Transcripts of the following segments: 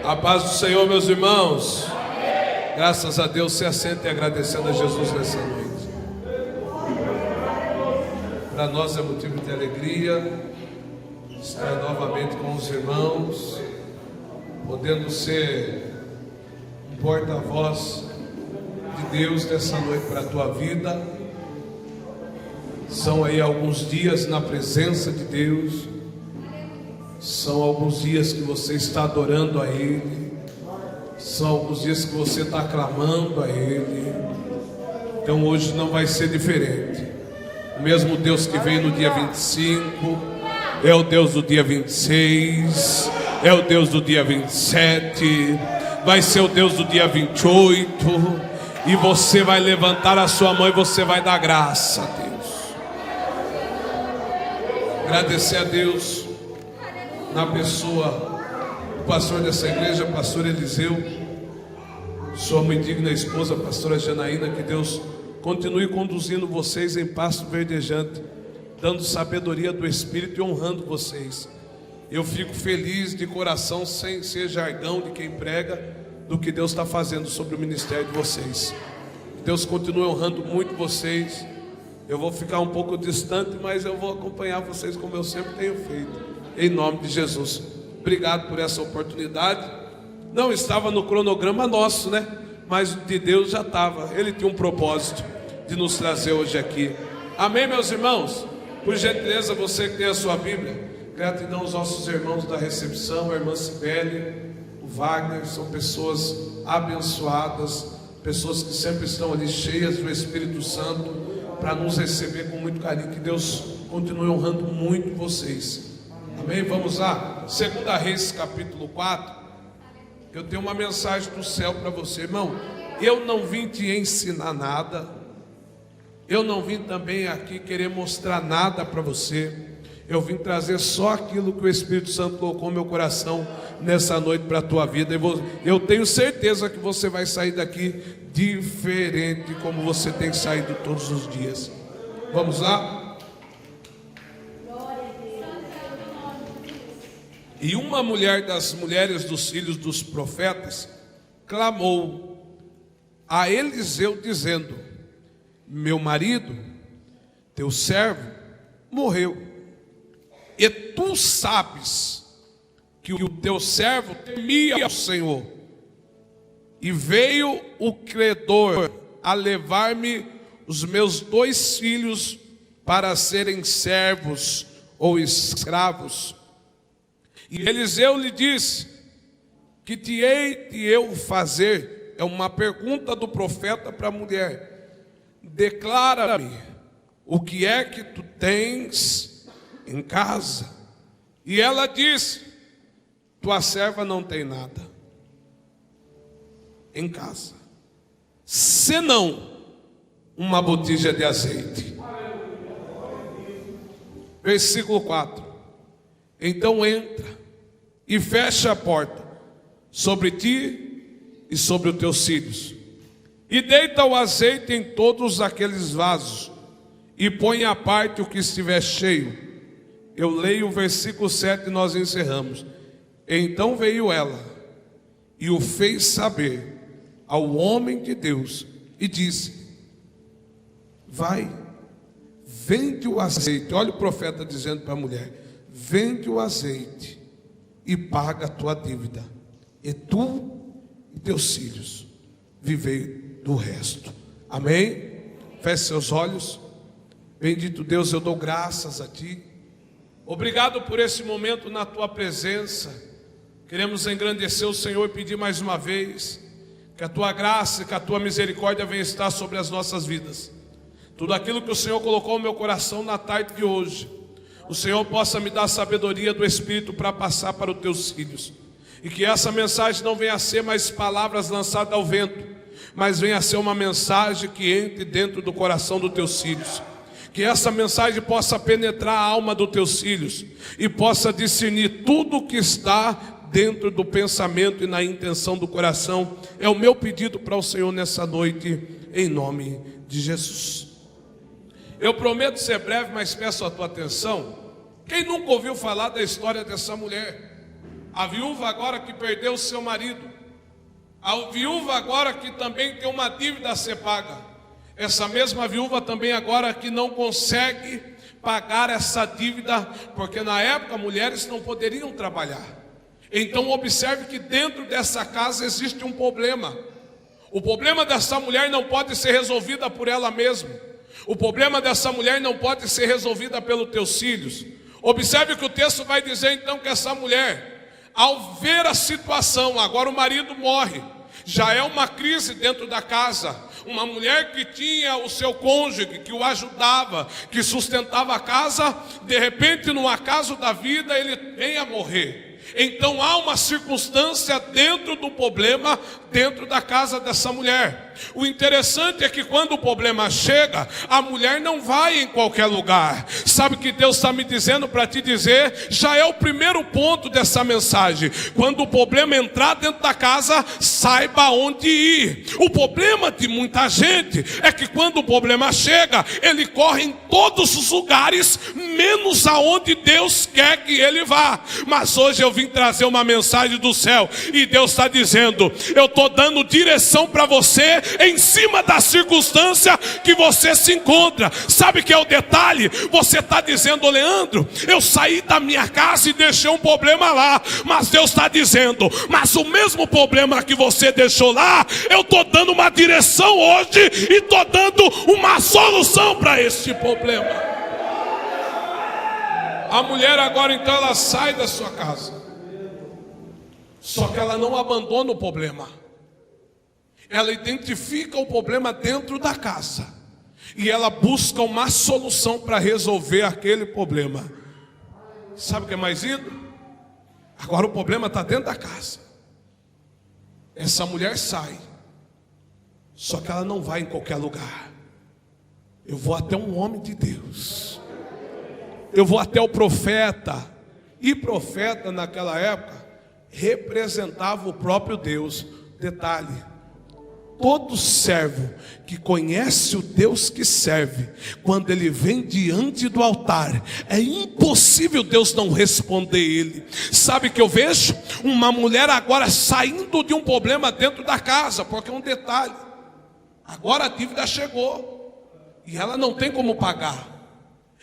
A paz do Senhor, meus irmãos. Amém. Graças a Deus, se assente agradecendo a Jesus nessa noite. Para nós é motivo de alegria estar novamente com os irmãos, podendo ser um porta-voz de Deus nessa noite para a tua vida. São aí alguns dias na presença de Deus. São alguns dias que você está adorando a Ele. São alguns dias que você está clamando a Ele. Então hoje não vai ser diferente. O mesmo Deus que veio no dia 25 é o Deus do dia 26, é o Deus do dia 27, vai ser o Deus do dia 28. E você vai levantar a sua mão e você vai dar graça a Deus. Agradecer a Deus na pessoa do pastor dessa igreja, pastor Eliseu, sua muito digna esposa, pastora Janaína. Que Deus continue conduzindo vocês em pasto verdejante, dando sabedoria do Espírito e honrando vocês. Eu fico feliz de coração, sem ser jargão de quem prega, do que Deus está fazendo sobre o ministério de vocês. Deus continue honrando muito vocês. Eu vou ficar um pouco distante, mas eu vou acompanhar vocês como eu sempre tenho feito, em nome de Jesus. Obrigado por essa oportunidade. Não estava no cronograma nosso, né? Mas de Deus já estava. Ele tinha um propósito de nos trazer hoje aqui. Amém, meus irmãos? Por gentileza, você que tem a sua Bíblia, gratidão aos nossos irmãos da recepção, a irmã Cibele, o Wagner. São pessoas abençoadas, pessoas que sempre estão ali cheias do Espírito Santo para nos receber com muito carinho. Que Deus continue honrando muito vocês. Amém? Vamos lá, 2 Reis capítulo 4. Eu tenho uma mensagem do céu para você, irmão. Eu não vim te ensinar nada. Eu não vim também aqui querer mostrar nada para você. Eu vim trazer só aquilo que o Espírito Santo colocou no meu coração nessa noite para a tua vida. Eu tenho certeza que você vai sair daqui diferente, como você tem saído todos os dias. Vamos lá? E uma mulher das mulheres dos filhos dos profetas clamou a Eliseu dizendo: meu marido, teu servo, morreu. E tu sabes que o teu servo temia ao Senhor. E veio o credor a levar-me os meus 2 filhos para serem servos ou escravos. E Eliseu lhe disse: que te hei de eu fazer? É uma pergunta do profeta para a mulher. Declara-me o que é que tu tens em casa. E ela disse: tua serva não tem nada em casa, senão uma botija de azeite. Versículo 4. Então entra e fecha a porta sobre ti e sobre os teus filhos, e deita o azeite em todos aqueles vasos, e põe à parte o que estiver cheio. Eu leio o versículo 7 e nós encerramos. Então veio ela e o fez saber ao homem de Deus e disse: vai, vende o azeite. Olha o profeta dizendo para a mulher: vende o azeite e paga a tua dívida, e tu e teus filhos vivei do resto. Amém? Feche seus olhos. Bendito Deus, eu dou graças a ti. Obrigado por esse momento na tua presença. Queremos engrandecer o Senhor e pedir mais uma vez que a tua graça e que a tua misericórdia venha estar sobre as nossas vidas. Tudo aquilo que o Senhor colocou no meu coração na tarde de hoje, o Senhor possa me dar sabedoria do Espírito para passar para os teus filhos. E que essa mensagem não venha a ser mais palavras lançadas ao vento, mas venha a ser uma mensagem que entre dentro do coração dos teus filhos. Que essa mensagem possa penetrar a alma dos teus filhos e possa discernir tudo o que está dentro do pensamento e na intenção do coração. É o meu pedido para o Senhor nessa noite, em nome de Jesus. Eu prometo ser breve, mas peço a tua atenção. Quem nunca ouviu falar da história dessa mulher? A viúva agora que perdeu o seu marido, a viúva agora que também tem uma dívida a ser paga, essa mesma viúva também agora que não consegue pagar essa dívida, porque na época mulheres não poderiam trabalhar. Então observe que dentro dessa casa existe um problema. O problema dessa mulher não pode ser resolvido por ela mesma. O problema dessa mulher não pode ser resolvido pelos teus filhos. Observe que o texto vai dizer então que essa mulher, ao ver a situação, agora o marido morre, já é uma crise dentro da casa. Uma mulher que tinha o seu cônjuge, que o ajudava, que sustentava a casa, de repente no acaso da vida ele vem a morrer. Então há uma circunstância dentro do problema, dentro da casa dessa mulher. O interessante é que quando o problema chega, a mulher não vai em qualquer lugar. Sabe o que Deus está me dizendo para te dizer? Já é o primeiro ponto dessa mensagem. Quando o problema entrar dentro da casa, saiba onde ir. O problema de muita gente é que quando o problema chega, ele corre em todos os lugares, menos aonde Deus quer que ele vá. Mas hoje eu vim trazer uma mensagem do céu, e Deus está dizendo: eu estou dando direção para você em cima da circunstância que você se encontra. Sabe que é o detalhe? Você está dizendo: Leandro, eu saí da minha casa e deixei um problema lá. Mas Deus está dizendo: mas o mesmo problema que você deixou lá, eu estou dando uma direção hoje e estou dando uma solução para este problema. A mulher agora então ela sai da sua casa, só que ela não abandona o problema. Ela identifica o problema dentro da casa e ela busca uma solução para resolver aquele problema. Sabe o que é mais lindo? Agora o problema está dentro da casa. Essa mulher sai, só que ela não vai em qualquer lugar. Eu vou até um homem de Deus, eu vou até o profeta. E profeta naquela época representava o próprio Deus. Detalhe: todo servo que conhece o Deus que serve, quando ele vem diante do altar, é impossível Deus não responder ele. Sabe que eu vejo? Uma mulher agora saindo de um problema dentro da casa, porque é um detalhe: agora a dívida chegou e ela não tem como pagar.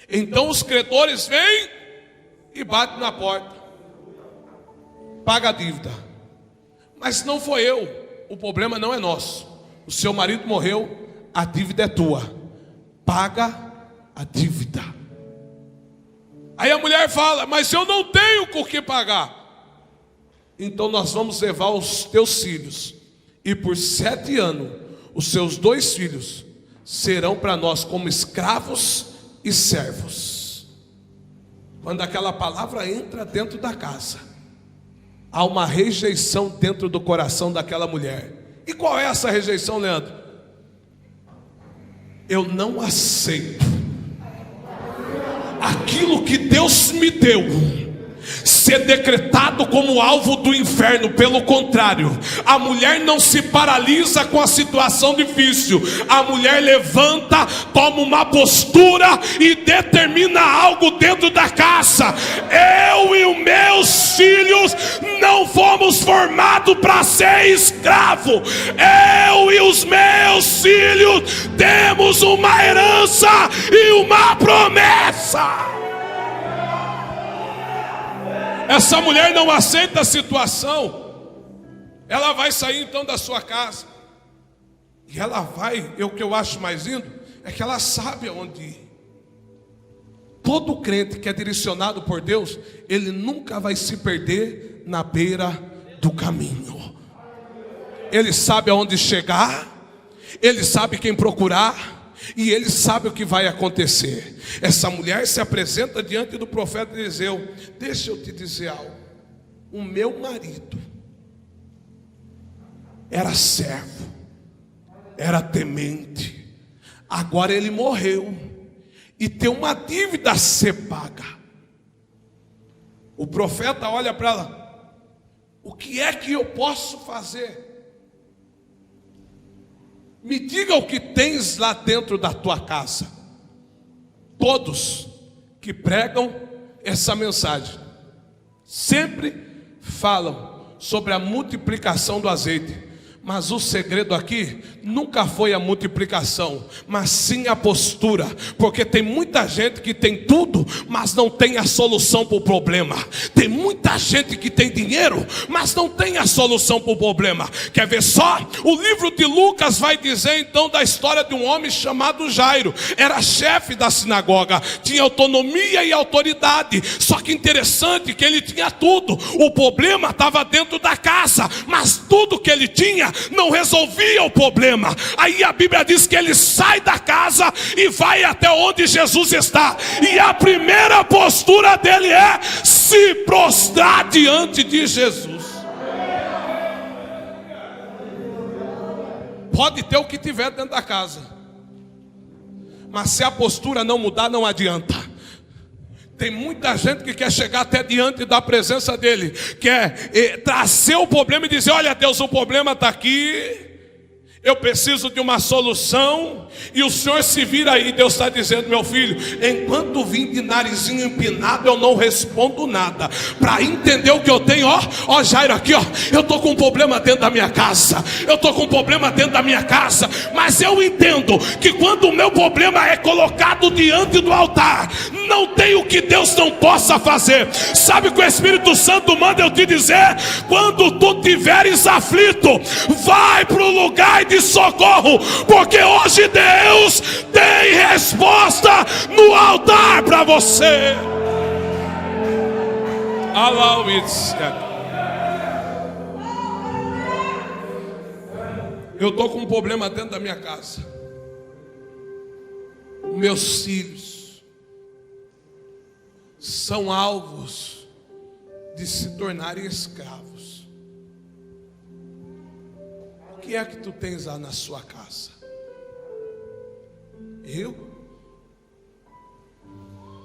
Então os credores vêm e batem na porta: paga a dívida. Mas não foi eu, o problema não é nosso. O seu marido morreu, a dívida é tua, paga a dívida. Aí a mulher fala: mas eu não tenho com que pagar. Então nós vamos levar os teus filhos, e por 7 anos os seus 2 filhos serão para nós como escravos e servos. Quando aquela palavra entra dentro da casa, há uma rejeição dentro do coração daquela mulher. E qual é essa rejeição, Leandro? Eu não aceito aquilo que Deus me deu ser decretado como alvo do inferno. Pelo contrário, a mulher não se paralisa com a situação difícil. A mulher levanta, toma uma postura e determina algo dentro da casa. Eu e os meus filhos não fomos formados para ser escravo. Eu e os meus filhos temos uma herança e uma promessa. Essa mulher não aceita a situação. Ela vai sair então da sua casa, e ela vai, o que eu acho mais lindo é que ela sabe aonde ir. Todo crente que é direcionado por Deus, ele nunca vai se perder na beira do caminho. Ele sabe aonde chegar, ele sabe quem procurar, e ele sabe o que vai acontecer. Essa mulher se apresenta diante do profeta Eliseu: deixa eu te dizer algo. O meu marido era servo, era temente, agora ele morreu e tem uma dívida a ser paga. O profeta olha para ela: o que é que eu posso fazer? Me diga o que tens lá dentro da tua casa. Todos que pregam essa mensagem sempre falam sobre a multiplicação do azeite. Mas o segredo aqui nunca foi a multiplicação, mas sim a postura. Porque tem muita gente que tem tudo, mas não tem a solução para o problema. Tem muita gente que tem dinheiro, mas não tem a solução para o problema. Quer ver só? O livro de Lucas vai dizer então da história de um homem chamado Jairo. Era chefe da sinagoga, tinha autonomia e autoridade. Só que interessante que ele tinha tudo. O problema estava dentro da casa, mas tudo que ele tinha não resolvia o problema. Aí a Bíblia diz que ele sai da casa e vai até onde Jesus está. E a primeira postura dele é se prostrar diante de Jesus. Pode ter o que tiver dentro da casa, mas se a postura não mudar, não adianta. Tem muita gente que quer chegar até diante da presença dele, quer trazer o problema e dizer: olha Deus, o problema está aqui, eu preciso de uma solução. E o Senhor se vira aí. Deus está dizendo: meu filho, enquanto vim de narizinho empinado, eu não respondo nada. Para entender o que eu tenho, ó Jairo aqui, ó, eu estou com um problema dentro da minha casa. Eu estou com um problema dentro da minha casa. Mas eu entendo que quando o meu problema é colocado diante do altar, não tem o que Deus não possa fazer. Sabe o que o Espírito Santo manda eu te dizer? Quando tu tiveres aflito, vai para o lugar de socorro, porque hoje Deus tem resposta no altar para você. Allow it. Eu estou com um problema dentro da minha casa. Meus filhos são alvos de se tornarem escravos. O que é que tu tens lá na sua casa?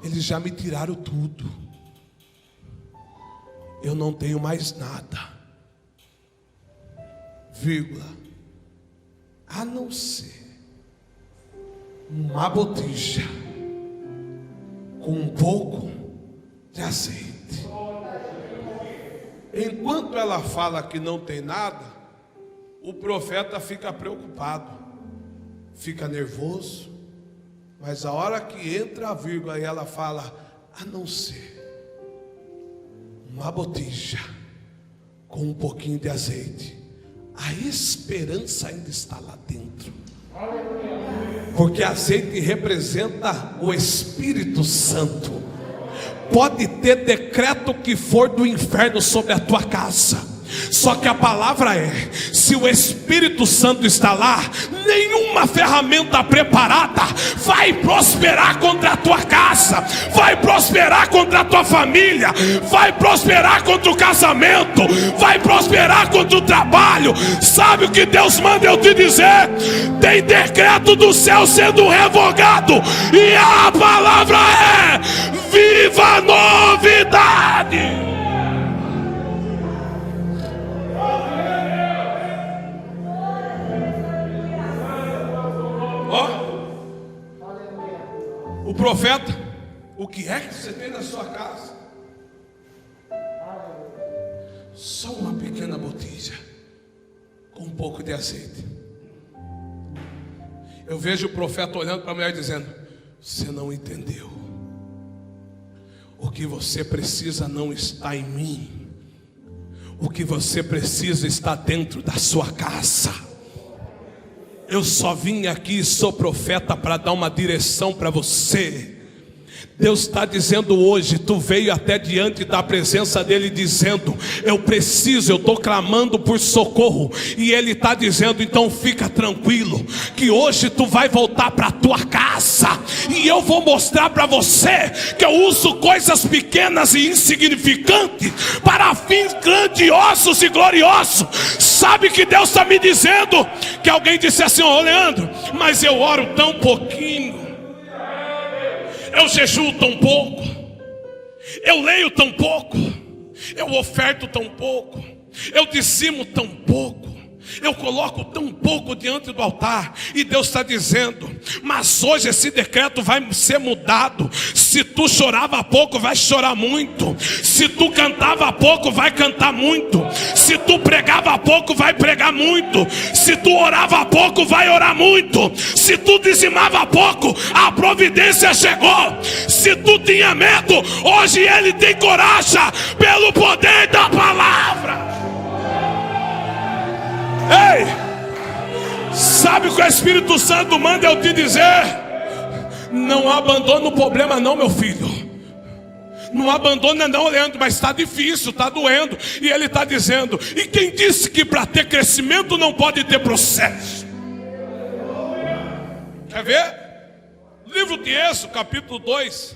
Eles já me tiraram tudo. Eu não tenho mais nada, vírgula, a não ser uma botija com um pouco de azeite. Enquanto ela fala que não tem nada, o profeta fica preocupado, fica nervoso. Mas a hora que entra a vírgula e ela fala: a não ser uma botija com um pouquinho de azeite, a esperança ainda está lá dentro. Porque azeite representa o Espírito Santo. Pode ter decreto que for do inferno sobre a tua casa, só que a palavra é: se o Espírito Santo está lá, nenhuma ferramenta preparada vai prosperar contra a tua casa, vai prosperar contra a tua família, vai prosperar contra o casamento, vai prosperar contra o trabalho. Sabe o que Deus manda eu te dizer? Tem decreto do céu sendo revogado, e a palavra é: viva novidade. O profeta: o que é que você tem na sua casa? Só uma pequena botija com um pouco de azeite. Eu vejo o profeta olhando para a mulher dizendo: você não entendeu. O que você precisa não está em mim. O que você precisa está dentro da sua casa. Eu só vim aqui, sou profeta, para dar uma direção para você. Deus está dizendo hoje, tu veio até diante da presença dele dizendo: eu preciso, eu estou clamando por socorro. E ele está dizendo: então fica tranquilo, que hoje tu vai voltar para a tua casa, e eu vou mostrar para você que eu uso coisas pequenas e insignificantes para fins grandiosos e gloriosos. Sabe que Deus está me dizendo? Que alguém disse assim: ô Leandro, mas eu oro tão pouquinho, eu jejuo tão pouco, eu leio tão pouco, eu oferto tão pouco, eu dizimo tão pouco. Eu coloco tão pouco diante do altar. E Deus está dizendo: mas hoje esse decreto vai ser mudado. Se tu chorava pouco, vai chorar muito. Se tu cantava pouco, vai cantar muito. Se tu pregava pouco, vai pregar muito. Se tu orava pouco, vai orar muito. Se tu dizimava pouco, a providência chegou. Se tu tinha medo, hoje ele tem coragem pelo poder da palavra. Ei, sabe o que o Espírito Santo manda eu te dizer? Não abandona o problema não, meu filho. Não abandona não, Leandro, mas está difícil, está doendo. E ele está dizendo: e quem disse que para ter crescimento não pode ter processo? Quer ver? Livro de Êxodo, capítulo 2.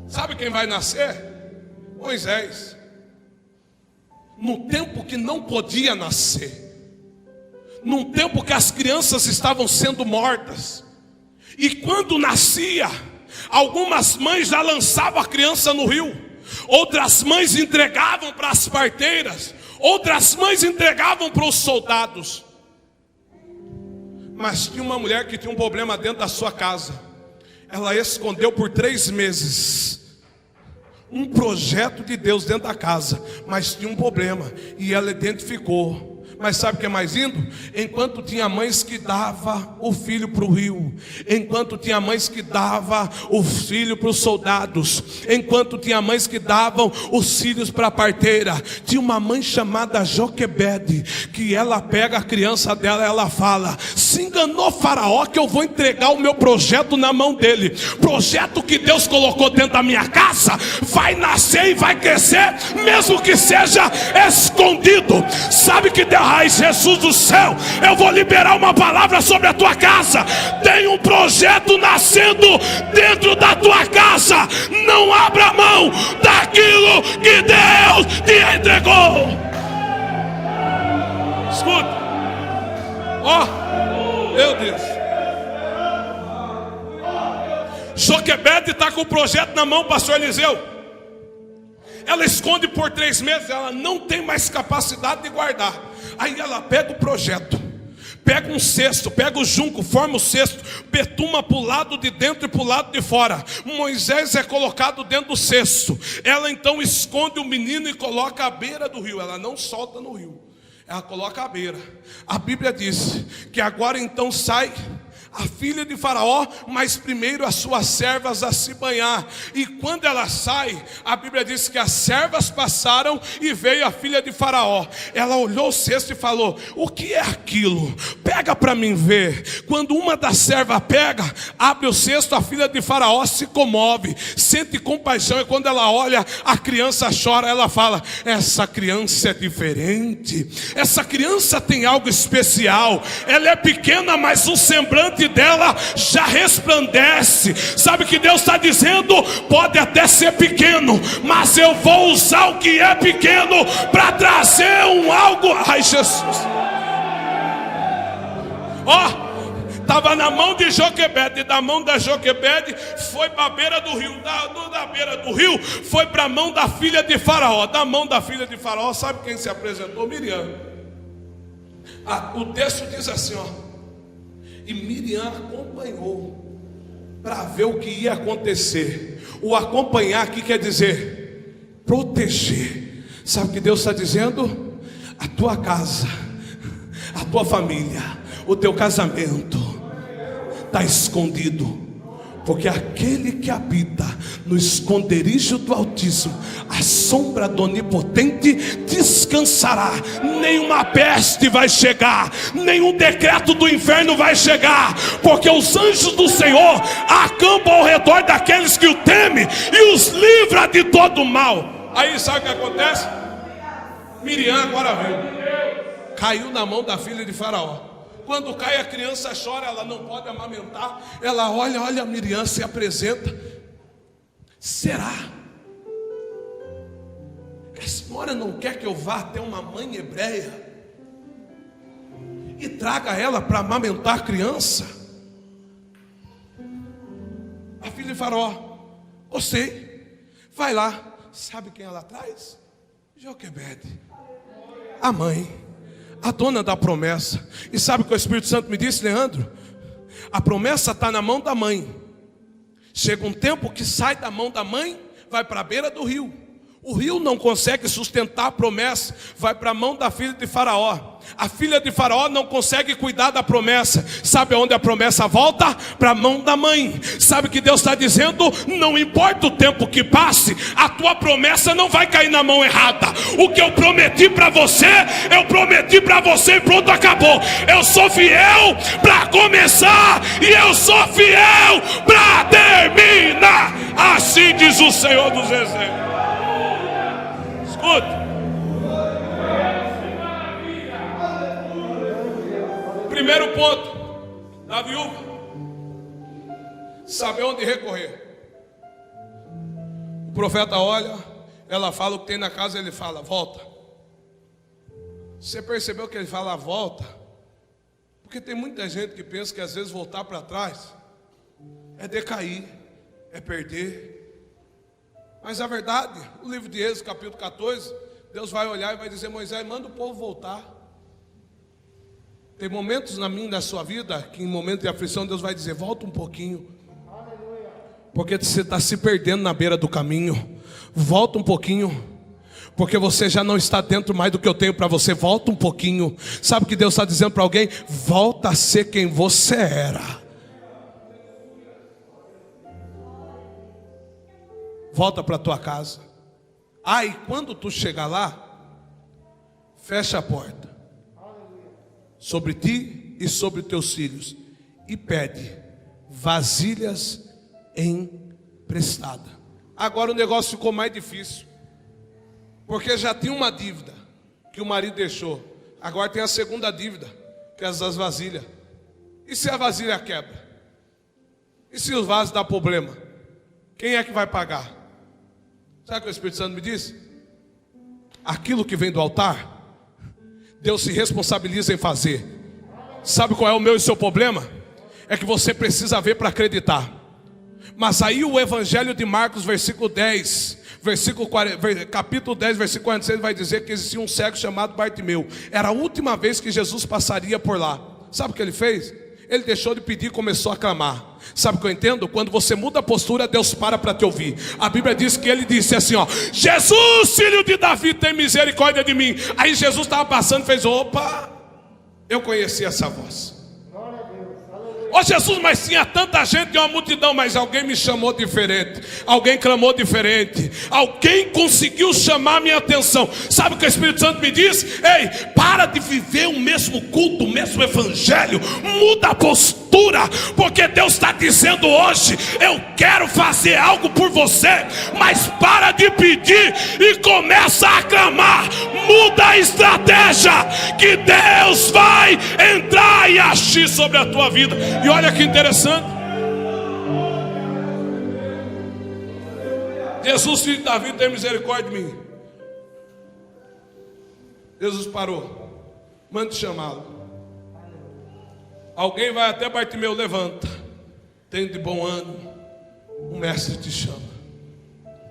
Sabe quem vai nascer? Moisés. No tempo que não podia nascer, num tempo que as crianças estavam sendo mortas, e quando nascia, algumas mães já lançavam a criança no rio, outras mães entregavam para as parteiras, outras mães entregavam para os soldados. Mas tinha uma mulher que tinha um problema dentro da sua casa. Ela escondeu por 3 meses um projeto de Deus dentro da casa, mas tinha um problema, e ela identificou. Mas sabe o que é mais lindo? Enquanto tinha mães que davam o filho para o rio, enquanto tinha mães que davam o filho para os soldados, enquanto tinha mães que davam os filhos para a parteira, tinha uma mãe chamada Joquebede, que ela pega a criança dela, ela fala: se enganou Faraó que eu vou entregar o meu projeto na mão dele. Projeto que Deus colocou dentro da minha casa vai nascer e vai crescer, mesmo que seja escondido. Sabe que Deus, ai, Jesus do céu, eu vou liberar uma palavra sobre a tua casa. Tem um projeto nascendo dentro da tua casa. Não abra mão daquilo que Deus te entregou. Escuta. Ó, meu Deus. Joquebede está com o projeto na mão, pastor Eliseu. Ela esconde por 3 meses, ela não tem mais capacidade de guardar. Aí ela pega o projeto, pega um cesto, pega o junco, forma o cesto, betuma para o lado de dentro e para o lado de fora. Moisés é colocado dentro do cesto. Ela então esconde o menino e coloca à beira do rio. Ela não solta no rio, ela coloca à beira. A Bíblia diz que agora então sai a filha de Faraó, mas primeiro as suas servas a se banhar. E quando ela sai, a Bíblia diz que as servas passaram e veio a filha de Faraó. Ela olhou o cesto e falou: o que é aquilo? Pega para mim ver. Quando uma das servas pega, abre o cesto, a filha de Faraó se comove, sente compaixão, e quando ela olha, a criança chora. Ela fala: essa criança é diferente, essa criança tem algo especial. Ela é pequena, mas o semblante dela já resplandece. Sabe que Deus está dizendo? Pode até ser pequeno, mas eu vou usar o que é pequeno para trazer um algo. Ai, Jesus. Ó, estava na mão de Joquebede, e da mão da Joquebede foi para a beira do rio, da beira do rio foi para a mão da filha de Faraó. Da mão da filha de Faraó, sabe quem se apresentou? Miriam. O texto diz assim, ó: e Miriam acompanhou para ver o que ia acontecer. O acompanhar aqui quer dizer proteger. Sabe o que Deus está dizendo? A tua casa, a tua família, o teu casamento está escondido, porque aquele que habita no esconderijo do Altíssimo, a sombra do Onipotente descansará. Nenhuma peste vai chegar, nenhum decreto do inferno vai chegar, porque os anjos do Senhor acampam ao redor daqueles que o temem e os livra de todo mal. Aí sabe o que acontece? Miriam agora veio, caiu na mão da filha de Faraó. Quando cai, a criança chora, ela não pode amamentar. Ela olha a Miriam, se apresenta. Será que a senhora não quer que eu vá até uma mãe hebreia e traga ela para amamentar a criança? A filha de Faraó: gostei, vai lá. Sabe quem ela traz? Joquebede, a mãe. a dona da promessa. E sabe o que o Espírito Santo me disse, Leandro? A promessa está na mão da mãe. Chega um tempo que sai da mão da mãe, vai para a beira do rio. O rio não consegue sustentar a promessa, vai para a mão da filha de Faraó. A filha de Faraó não consegue cuidar da promessa. Sabe aonde a promessa volta? Para a mão da mãe. Sabe o que Deus está dizendo? Não importa o tempo que passe, a tua promessa não vai cair na mão errada. O que eu prometi para você e pronto, acabou. Eu sou fiel para começar e eu sou fiel para terminar. Assim diz o Senhor dos Exércitos. Escuta. Primeiro ponto da viúva: saber onde recorrer. O profeta olha, ela fala o que tem na casa, ele fala, volta. Você percebeu que ele fala, volta? Porque tem muita gente que pensa que às vezes voltar para trás é decair, é perder. Mas a verdade, o livro de Êxodo, capítulo 14, Deus vai olhar e vai dizer, Moisés, manda o povo voltar. Tem momentos na minha e na sua vida que em momento de aflição Deus vai dizer, volta um pouquinho. Porque você está se perdendo na beira do caminho. Volta um pouquinho. Porque você já não está dentro mais do que eu tenho para você. Volta um pouquinho. Sabe o que Deus está dizendo para alguém? Volta a ser quem você era. Volta para a tua casa. E quando tu chegar lá, fecha a porta sobre ti e sobre teus filhos e pede vasilhas emprestadas. Agora o negócio ficou mais difícil, porque já tinha uma dívida que o marido deixou, agora tem a segunda dívida, que é as das vasilhas. E se a vasilha quebra? E se os vasos dão problema? Quem é que vai pagar? Sabe o que o Espírito Santo me disse? Aquilo que vem do altar, Deus se responsabiliza em fazer. Sabe qual é o meu e o seu problema? É que você precisa ver para acreditar. Mas aí o Evangelho de Marcos, capítulo 10, versículo 46, vai dizer que existia um cego chamado Bartimeu. Era a última vez que Jesus passaria por lá. Sabe o que ele fez? Ele deixou de pedir e começou a clamar. Sabe o que eu entendo? Quando você muda a postura, Deus para te ouvir. A Bíblia diz que ele disse assim, Jesus, filho de Davi, tem misericórdia de mim. Aí Jesus estava passando e fez, opa, eu conheci essa voz. Jesus, mas tinha tanta gente e uma multidão, mas alguém me chamou diferente, alguém clamou diferente, alguém conseguiu chamar a minha atenção. Sabe o que o Espírito Santo me diz? Ei, para de viver o mesmo culto, o mesmo evangelho, muda a postura, porque Deus está dizendo hoje, eu quero fazer algo por você, mas para de pedir e começa a clamar. Muda a estratégia, que Deus vai entrar e agir sobre a tua vida. E olha que interessante, Jesus, filho de Davi, tem misericórdia de mim. Jesus parou, mande chamá-lo. Alguém vai até Bartimeu, levanta, tem de bom ânimo, o mestre te chama.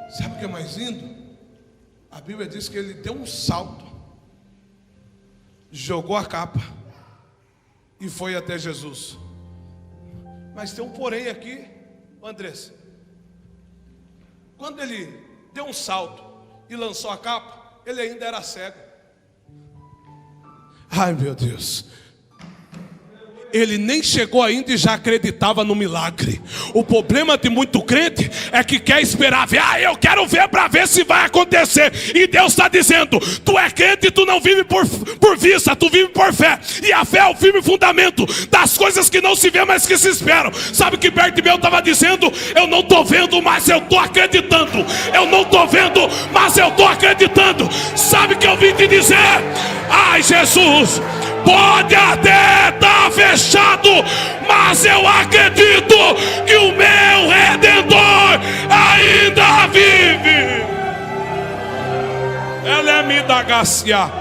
Sabe o que é mais lindo? A Bíblia diz que ele deu um salto, jogou a capa e foi até Jesus. Mas tem um porém aqui, Andressa. Quando ele deu um salto e lançou a capa, ele ainda era cego. Ai, meu Deus. Ele nem chegou ainda e já acreditava no milagre. O problema de muito crente é que quer esperar ver. Eu quero ver para ver se vai acontecer. E Deus está dizendo, tu é crente e tu não vive por vista, tu vive por fé. E a fé é o firme fundamento das coisas que não se vê, mas que se esperam. Sabe o que Bartimeu estava dizendo? Eu não estou vendo, mas eu estou acreditando. Eu não estou vendo, mas eu estou acreditando. Sabe o que eu vim te dizer? Ai, Jesus, pode até estar fechado, mas eu acredito que o meu Redentor ainda vive. Ela é me da Gácia.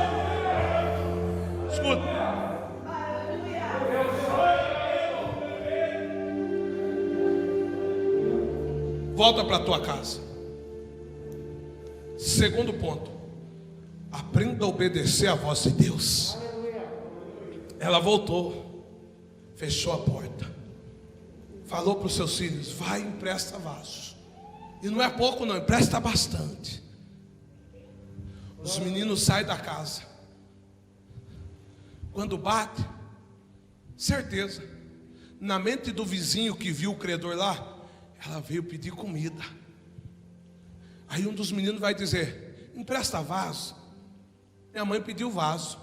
Escuta. Volta para a tua casa. Segundo ponto, aprenda a obedecer à voz de Deus. Ela voltou, fechou a porta, falou para os seus filhos: vai, empresta vasos. E não é pouco não, empresta bastante. Os meninos saem da casa. Quando bate, certeza, na mente do vizinho que viu o credor lá, ela veio pedir comida. Aí um dos meninos vai dizer: empresta vaso. Minha mãe pediu vaso.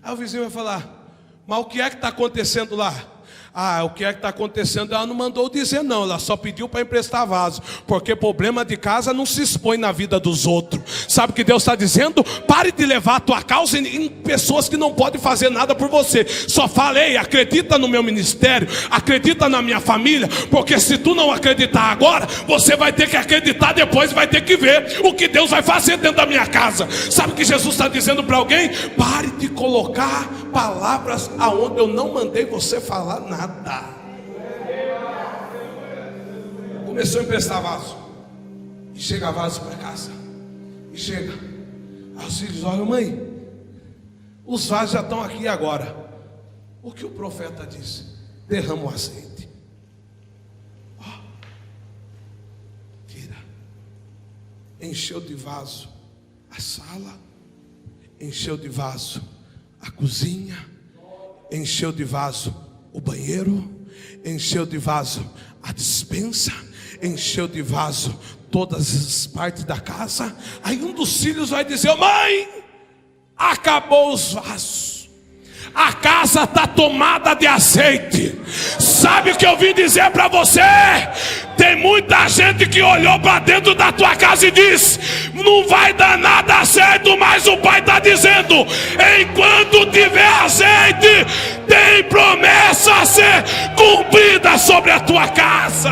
Aí o vizinho vai falar: mas o que é que está acontecendo lá? Ah, o que é que está acontecendo? Ela não mandou dizer não, ela só pediu para emprestar vaso, porque problema de casa não se expõe na vida dos outros. Sabe o que Deus está dizendo? Pare de levar a tua causa em pessoas que não podem fazer nada por você. Só falei, acredita no meu ministério, acredita na minha família, porque se tu não acreditar agora, você vai ter que acreditar depois, vai ter que ver o que Deus vai fazer dentro da minha casa. Sabe o que Jesus está dizendo para alguém? Pare de colocar palavras aonde eu não mandei você falar nada. Começou a emprestar vaso. E chega vaso para casa. E chega. Aí os filhos olham: mãe, os vasos já estão aqui agora. O que o profeta disse? Derrama o azeite. Ó, tira. Encheu de vaso a sala. Encheu de vaso a cozinha. Encheu de vaso o banheiro, encheu de vaso a despensa, encheu de vaso todas as partes da casa. Aí um dos filhos vai dizer: mãe, acabou os vasos, a casa está tomada de azeite. Sabe o que eu vim dizer para você? Tem muita gente que olhou para dentro da tua casa e disse: não vai dar nada certo, mas o Pai está dizendo: enquanto tiver azeite, tem promessa a ser cumprida sobre a tua casa.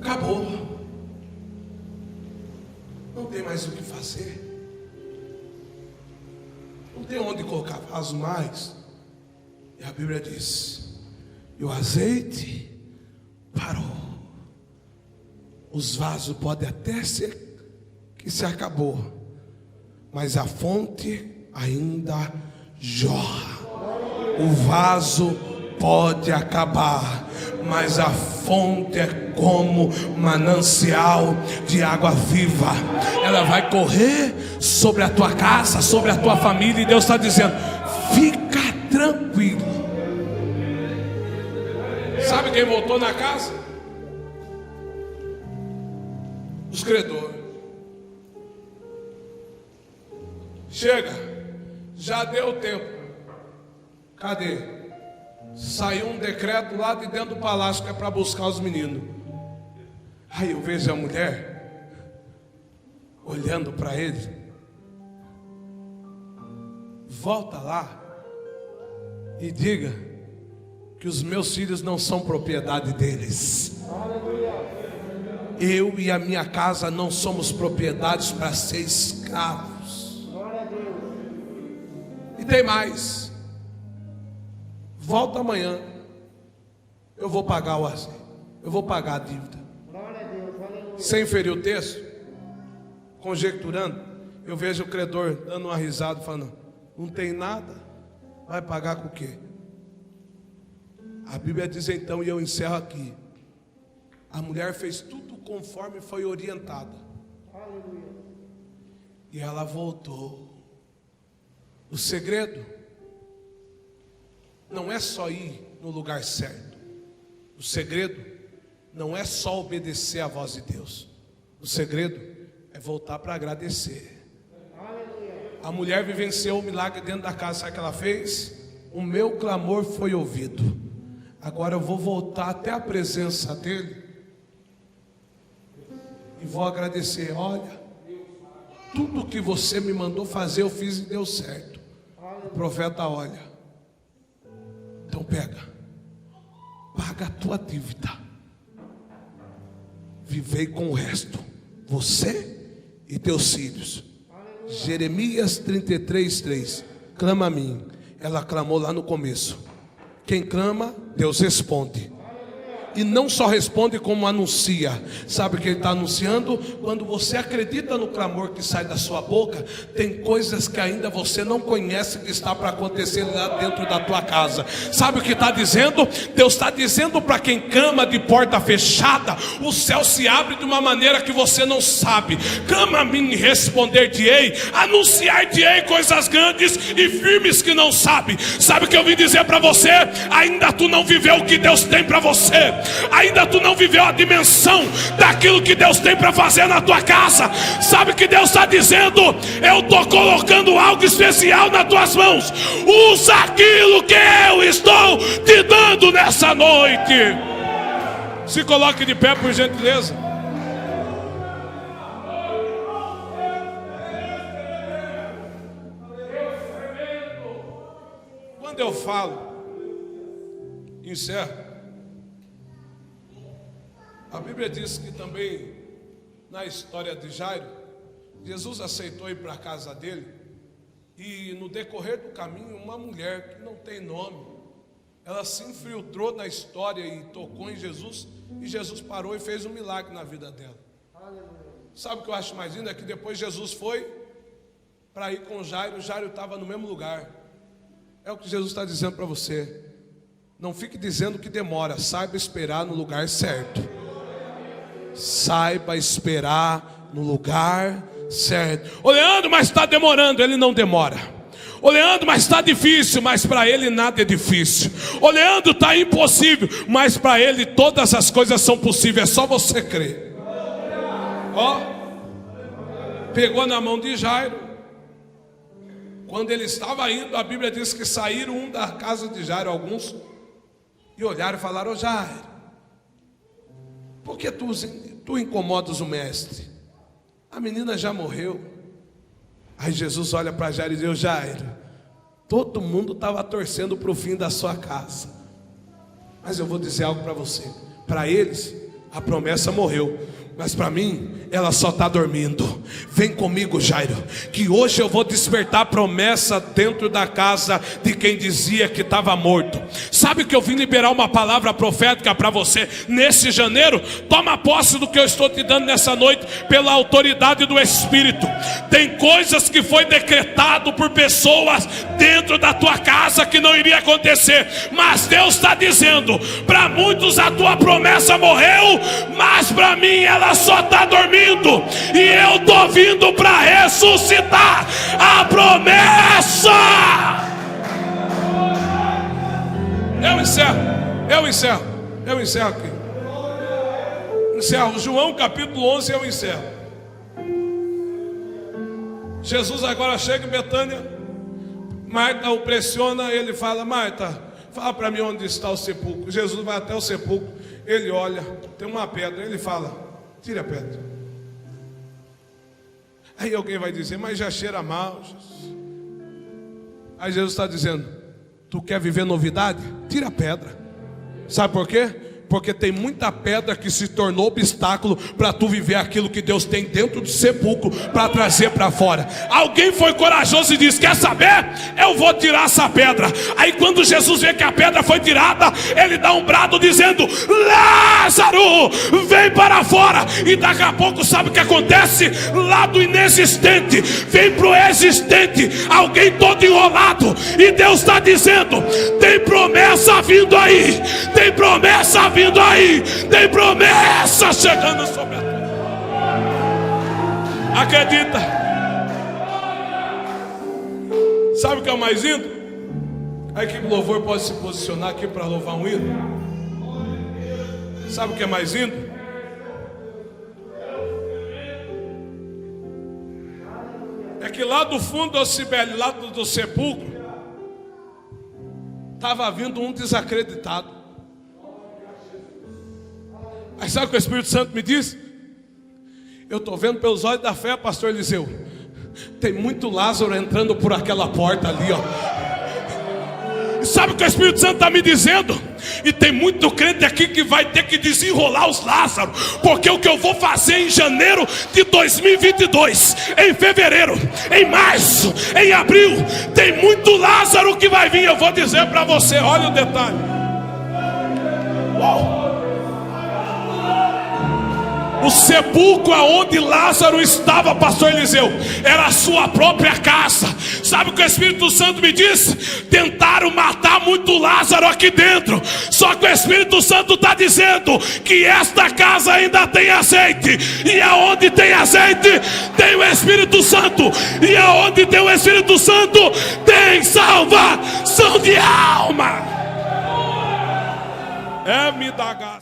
Acabou. Não tem mais o que fazer. Não tem onde colocar vaso mais. E a Bíblia diz: e o azeite parou. Os vasos podem até ser que se acabou, mas a fonte ainda jorra. O vaso pode acabar, mas a fonte é como manancial de água viva. Ela vai correr sobre a tua casa, sobre a tua família. E Deus está dizendo: fica tranquilo. Sabe quem voltou na casa? Os credores. Chega, já deu tempo. Cadê? Saiu um decreto lá de dentro do palácio que é para buscar os meninos. Aí eu vejo a mulher olhando para ele. Volta lá e diga que os meus filhos não são propriedade deles. Eu e a minha casa não somos propriedades para ser escravos. E tem mais. Volta amanhã. Eu vou pagar o azeite. Eu vou pagar a dívida. Sem ferir o texto, conjecturando, eu vejo o credor dando uma risada, falando: não tem nada, vai pagar com o quê? A Bíblia diz então, e eu encerro aqui: a mulher fez tudo conforme foi orientada. E ela voltou. O segredo não é só ir no lugar certo. O segredo não é só obedecer à voz de Deus. O segredo é voltar para agradecer. A mulher vivenciou o milagre dentro da casa. Sabe o que ela fez? O meu clamor foi ouvido. Agora eu vou voltar até a presença dele e vou agradecer. Olha, tudo que você me mandou fazer eu fiz e deu certo. O profeta olha: então pega, paga a tua dívida, vivei com o resto, você e teus filhos. Jeremias 33:3. Clama a mim. Ela clamou lá no começo. Quem clama, Deus responde. e não só responde como anuncia. Sabe o que ele está anunciando? Quando você acredita no clamor que sai da sua boca, tem coisas que ainda você não conhece que está para acontecer lá dentro da tua casa. Sabe o que está dizendo? Deus está dizendo para quem clama de porta fechada, o céu se abre de uma maneira que você não sabe. Clama a mim e responder-te-ei, anunciar-te-ei coisas grandes e firmes que não sabe. Sabe o que eu vim dizer para você? Ainda tu não viveu o que Deus tem para você, ainda tu não viveu a dimensão daquilo que Deus tem para fazer na tua casa. Sabe o que Deus está dizendo? Eu estou colocando algo especial nas tuas mãos. Usa aquilo que eu estou te dando nessa noite. Se coloque de pé, por gentileza. Quando eu falo, encerro, a Bíblia diz que também na história de Jairo, Jesus aceitou ir para a casa dele, e no decorrer do caminho uma mulher que não tem nome, ela se infiltrou na história e tocou em Jesus, e Jesus parou e fez um milagre na vida dela. Sabe o que eu acho mais lindo? É que depois Jesus foi para ir com Jairo, Jairo estava no mesmo lugar. É o que Jesus está dizendo para você. Não fique dizendo que demora, saiba esperar no lugar certo. Saiba esperar no lugar certo. Ô Leandro, mas está demorando. Ele não demora. Ô Leandro, mas está difícil. Mas para ele nada é difícil. Ô Leandro, está impossível. Mas para ele todas as coisas são possíveis. É só você crer. Ó, pegou na mão de Jairo. Quando ele estava indo, a Bíblia diz que saíram da casa de Jairo alguns e olharam e falaram: ô Jairo, por que tu incomodas o mestre? A menina já morreu. Aí Jesus olha para Jairo e diz: ô Jairo, todo mundo estava torcendo para o fim da sua casa, mas eu vou dizer algo para você. Para eles a promessa morreu, mas para mim ela só está dormindo. Vem comigo, Jairo, que hoje eu vou despertar a promessa dentro da casa de quem dizia que estava morto. Sabe que eu vim liberar uma palavra profética para você nesse janeiro? Toma posse do que eu estou te dando nessa noite pela autoridade do Espírito. Tem coisas que foi decretado por pessoas dentro da tua casa que não iria acontecer, mas Deus está dizendo: para muitos a tua promessa morreu, mas para mim ela só está dormindo, e eu estou vindo para ressuscitar a promessa. Eu encerro aqui. Encerro João capítulo 11, eu encerro. Jesus agora chega em Betânia. Marta o pressiona, ele fala: Marta, fala para mim onde está o sepulcro. Jesus vai até o sepulcro, ele olha, tem uma pedra, ele fala: tira a pedra. Aí alguém vai dizer: mas já cheira mal, Jesus. Aí Jesus está dizendo: tu quer viver novidade? Tira a pedra. Sabe por quê? Porque tem muita pedra que se tornou obstáculo para tu viver aquilo que Deus tem dentro do sepulcro para trazer para fora. Alguém foi corajoso e disse: quer saber? Eu vou tirar essa pedra. Aí quando Jesus vê que a pedra foi tirada, ele dá um brado dizendo: Lázaro, vem para fora. E daqui a pouco, sabe o que acontece? Lá do inexistente vem para o existente. Alguém todo enrolado. E Deus está dizendo: tem promessa vindo aí. Tem promessa vindo aí, tem promessa chegando sobre a tua vida. Acredita? Sabe o que é o mais lindo? A equipe louvor pode se posicionar aqui para louvar um hino. Sabe o que é mais lindo? É que lá do fundo do Cibele, lá do sepulcro, estava vindo um desacreditado. Aí sabe o que o Espírito Santo me diz? Eu estou vendo pelos olhos da fé, pastor Eliseu, tem muito Lázaro entrando por aquela porta ali, ó. E sabe o que o Espírito Santo está me dizendo? E tem muito crente aqui que vai ter que desenrolar os Lázaros, porque o que eu vou fazer em janeiro de 2022, em fevereiro, em março, em abril, tem muito Lázaro que vai vir. Eu vou dizer para você, olha o detalhe. Uou. O sepulcro aonde Lázaro estava, pastor Eliseu, era a sua própria casa. Sabe o que o Espírito Santo me disse? Tentaram matar muito Lázaro aqui dentro, só que o Espírito Santo está dizendo que esta casa ainda tem azeite, e aonde tem azeite tem o Espírito Santo, e aonde tem o Espírito Santo tem salvação de alma. Me dá gás.